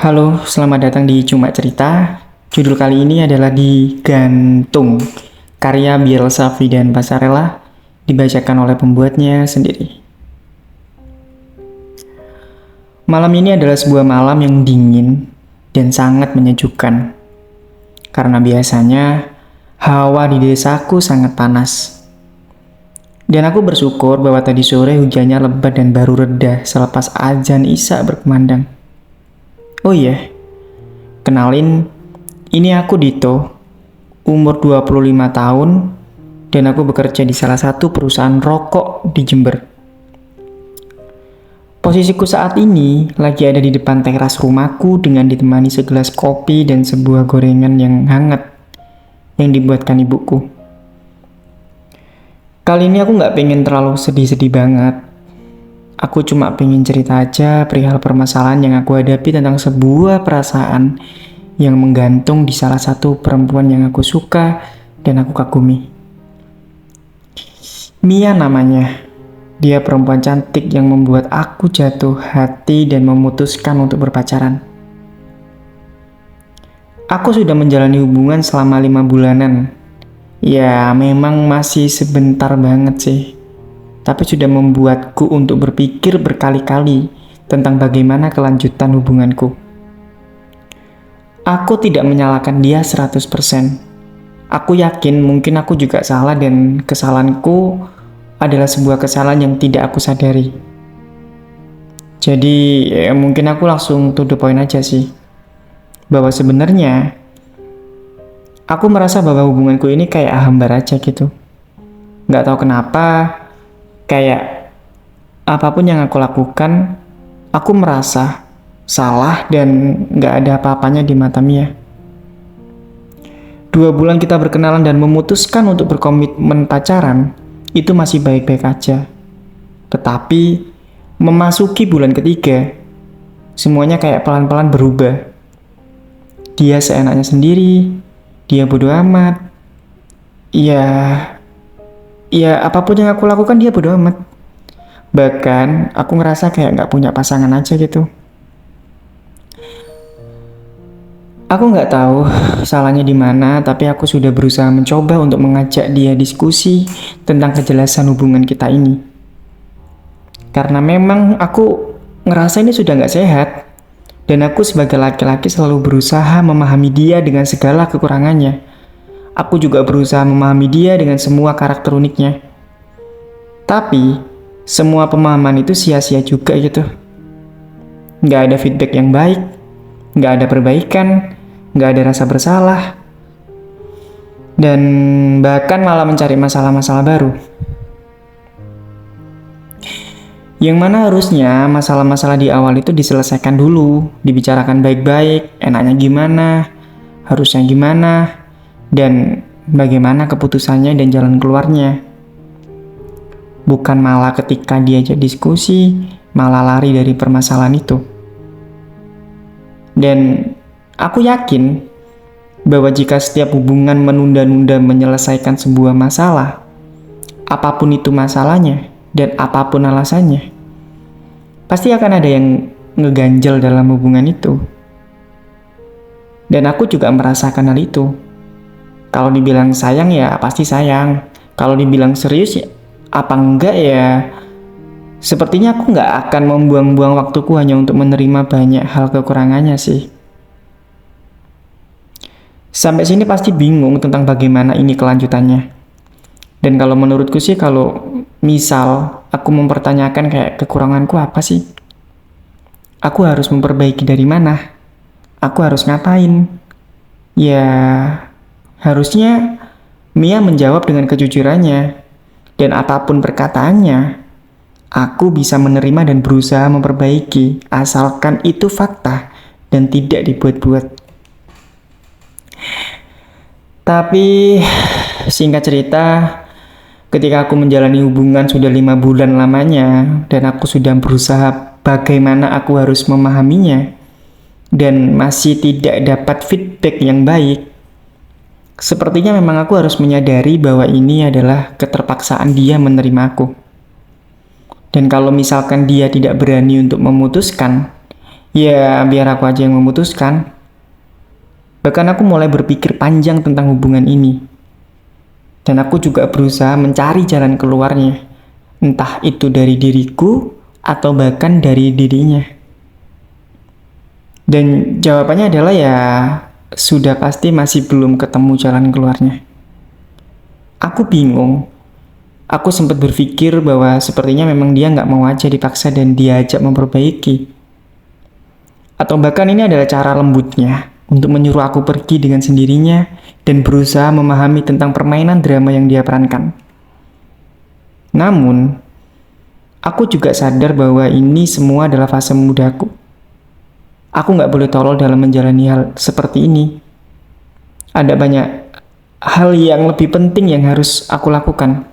Halo, selamat datang di Cuma Cerita. Judul kali ini adalah Digantung, karya Biel Safi dan Pasarela, dibacakan oleh pembuatnya sendiri. Malam ini adalah sebuah malam yang dingin dan sangat menyejukkan. Karena biasanya hawa di desaku sangat panas. Dan aku bersyukur bahwa tadi sore hujannya lebat dan baru reda selepas azan Isya berkumandang. Oh iya, kenalin, ini aku Dito, umur 25 tahun, dan aku bekerja di salah satu perusahaan rokok di Jember. Posisiku saat ini lagi ada di depan teras rumahku dengan ditemani segelas kopi dan sebuah gorengan yang hangat yang dibuatkan ibuku. Kali ini aku nggak pengen terlalu sedih-sedih banget. Aku cuma pengen cerita aja perihal permasalahan yang aku hadapi tentang sebuah perasaan yang menggantung di salah satu perempuan yang aku suka dan aku kagumi. Mia namanya. Dia perempuan cantik yang membuat aku jatuh hati dan memutuskan untuk berpacaran. Aku sudah menjalani hubungan selama 5 bulanan. Ya, memang masih sebentar banget sih. Tapi sudah membuatku untuk berpikir berkali-kali tentang bagaimana kelanjutan hubunganku. Aku tidak menyalahkan dia 100%. Aku yakin mungkin aku juga salah dan kesalahanku adalah sebuah kesalahan yang tidak aku sadari. Jadi mungkin aku langsung to the point aja sih. Bahwa sebenarnya aku merasa bahwa hubunganku ini kayak hambar aja gitu. Gak tahu kenapa, kayak apapun yang aku lakukan, aku merasa salah dan gak ada apa-apanya di mata Mia. 2 bulan kita berkenalan dan memutuskan untuk berkomitmen pacaran, itu masih baik-baik aja. Tetapi, memasuki bulan ketiga, semuanya kayak pelan-pelan berubah. Dia seenaknya sendiri, dia bodo amat. Ya apapun yang aku lakukan dia bodo amat. Bahkan aku ngerasa kayak gak punya pasangan aja gitu. Aku nggak tahu salahnya di mana, tapi aku sudah berusaha mencoba untuk mengajak dia diskusi tentang kejelasan hubungan kita ini. Karena memang aku ngerasa ini sudah nggak sehat, dan aku sebagai laki-laki selalu berusaha memahami dia dengan segala kekurangannya. Aku juga berusaha memahami dia dengan semua karakter uniknya. Tapi semua pemahaman itu sia-sia juga gitu. Nggak ada feedback yang baik, nggak ada perbaikan, nggak ada rasa bersalah, dan bahkan malah mencari masalah-masalah baru. Yang mana harusnya masalah-masalah di awal itu diselesaikan dulu, dibicarakan baik-baik, enaknya gimana, harusnya gimana, dan bagaimana keputusannya dan jalan keluarnya. Bukan malah ketika diajak diskusi, malah lari dari permasalahan itu. Dan aku yakin bahwa jika setiap hubungan menunda-nunda menyelesaikan sebuah masalah, apapun itu masalahnya dan apapun alasannya, pasti akan ada yang ngeganjel dalam hubungan itu. Dan aku juga merasakan hal itu. Kalau dibilang sayang ya pasti sayang. Kalau dibilang serius ya apa enggak ya, sepertinya aku nggak akan membuang-buang waktuku hanya untuk menerima banyak hal kekurangannya sih. Sampai sini pasti bingung tentang bagaimana ini kelanjutannya. Dan kalau menurutku sih, kalau misal aku mempertanyakan kayak kekuranganku apa sih? Aku harus memperbaiki dari mana? Aku harus ngapain? Ya, harusnya Mia menjawab dengan kejujurannya. Dan apapun perkataannya, aku bisa menerima dan berusaha memperbaiki, asalkan itu fakta dan tidak dibuat-buat. Tapi singkat cerita, ketika aku menjalani hubungan sudah 5 bulan lamanya dan aku sudah berusaha bagaimana aku harus memahaminya dan masih tidak dapat feedback yang baik, sepertinya memang aku harus menyadari bahwa ini adalah keterpaksaan dia menerima aku. Dan kalau misalkan dia tidak berani untuk memutuskan, Ya, biar aku aja yang memutuskan. Bahkan aku mulai berpikir panjang tentang hubungan ini. Dan aku juga berusaha mencari jalan keluarnya. Entah itu dari diriku atau bahkan dari dirinya. Dan jawabannya adalah ya sudah pasti masih belum ketemu jalan keluarnya. Aku bingung. Aku sempat berpikir bahwa sepertinya memang dia nggak mau aja dipaksa dan diajak memperbaiki. Atau bahkan ini adalah cara lembutnya untuk menyuruh aku pergi dengan sendirinya dan berusaha memahami tentang permainan drama yang dia perankan. Namun, aku juga sadar bahwa ini semua adalah fase mudaku. Aku nggak boleh tolol dalam menjalani hal seperti ini. Ada banyak hal yang lebih penting yang harus aku lakukan.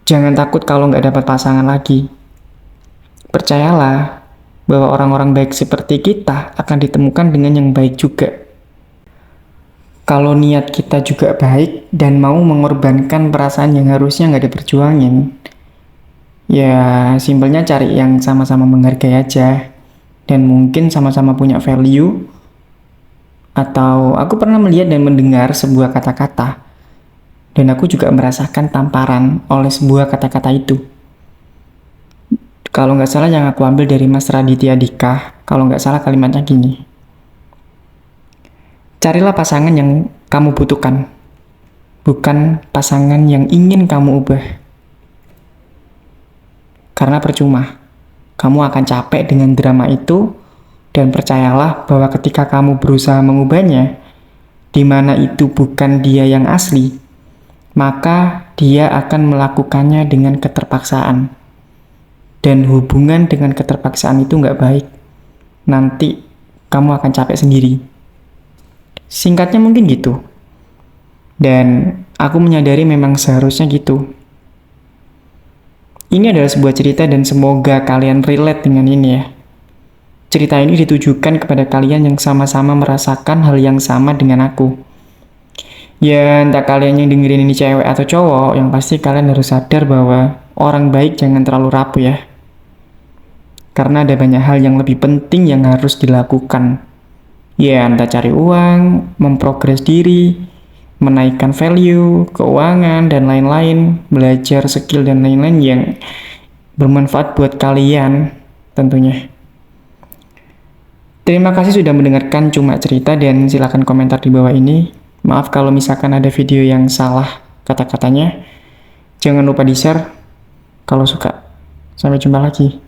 Jangan takut kalau nggak dapat pasangan lagi. Percayalah bahwa orang-orang baik seperti kita akan ditemukan dengan yang baik juga. Kalau niat kita juga baik dan mau mengorbankan perasaan yang harusnya nggak diperjuangin, ya simpelnya cari yang sama-sama menghargai aja. Dan mungkin sama-sama punya value. Atau aku pernah melihat dan mendengar sebuah kata-kata. Dan aku juga merasakan tamparan oleh sebuah kata-kata itu. Kalau nggak salah yang aku ambil dari Mas Raditya Dika, kalau nggak salah kalimatnya gini. Carilah pasangan yang kamu butuhkan, bukan pasangan yang ingin kamu ubah. Karena percuma, kamu akan capek dengan drama itu, dan percayalah bahwa ketika kamu berusaha mengubahnya, di mana itu bukan dia yang asli, maka dia akan melakukannya dengan keterpaksaan. Dan hubungan dengan keterpaksaan itu nggak baik. Nanti kamu akan capek sendiri. Singkatnya mungkin gitu. Dan aku menyadari memang seharusnya gitu. Ini adalah sebuah cerita dan semoga kalian relate dengan ini ya. Cerita ini ditujukan kepada kalian yang sama-sama merasakan hal yang sama dengan aku. Ya, entah kalian yang dengerin ini cewek atau cowok, yang pasti kalian harus sadar bahwa orang baik jangan terlalu rapuh ya. Karena ada banyak hal yang lebih penting yang harus dilakukan. Ya, entah cari uang, memprogres diri, menaikkan value, keuangan, dan lain-lain, belajar skill dan lain-lain yang bermanfaat buat kalian tentunya. Terima kasih sudah mendengarkan Cuma Cerita dan silakan komentar di bawah ini. Maaf kalau misalkan ada video yang salah kata-katanya. Jangan lupa di-share kalau suka. Sampai jumpa lagi.